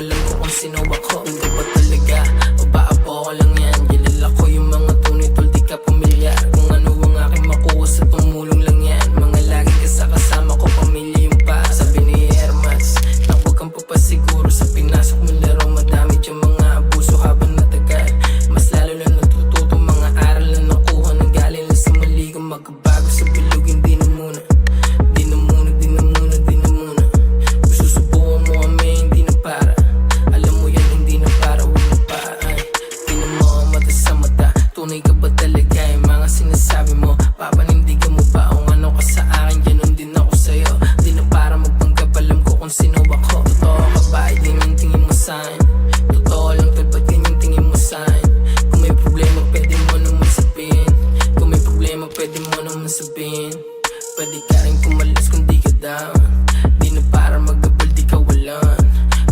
alam ko kung sino ako. Hindi ba talaga o baka po ako lang yan? Kilala ko yung mga tunay tol, di ka pamilyar. Kung ano ang aking makuha sa tumulong lang yan. Mga lagi ka sa kasama ko, pamilya yung pa. Sabi ni Hermas na huwag kang papasiguro sa pinasok mong laro. Madami dyan mga abuso habang natagal. Mas lalo lang natututo mga aral na nakuha nang galing lang sa mali. Kung magbabago sa bilog, hindi na muna. Di na muna, di na muna, di na muna. Kung susubukan mo kami, hindi na para. Alam mo yan, hindi na para, huwag na pa. Ay, di na mo ang mata sa mata. Tunay ka ba talaga yung mga sinasabi mo? Papanindigan mo ba kung ano ka sa akin? Ganon din ako sa'yo. Di na para magpanggap, alam ko kung sino ako. Totoo ka ba? Hindi yung tingin mo sa'kin. Totoo lang tol, ba't ganyan tingin mo sa'kin? Kung may problema, pwede mo naman sabihin. Kung may problema, pwede mo naman sabihin. Pwede ka rin kumalas kung di ka down. Di na para mag-abal, di ka walan.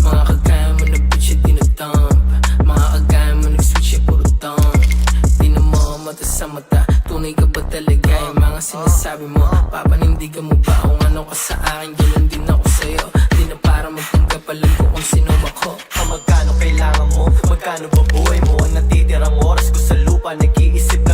Mga kagaya mo na bitch, di na dump. Mga kagaya mo nag-switch, puro dump. Di na mo mata sa mata. Tunay ka ba talaga yung mga sinasabi mo? Papanindigan mo ba kung ano ka sa akin? Ganon din ako sa'yo. Di na para magpanggap, alam ko kung sino ako. Magkano kailangan mo? Magkano ba buhay mo? Ang natitirang oras ko sa lupa, nag-iisip na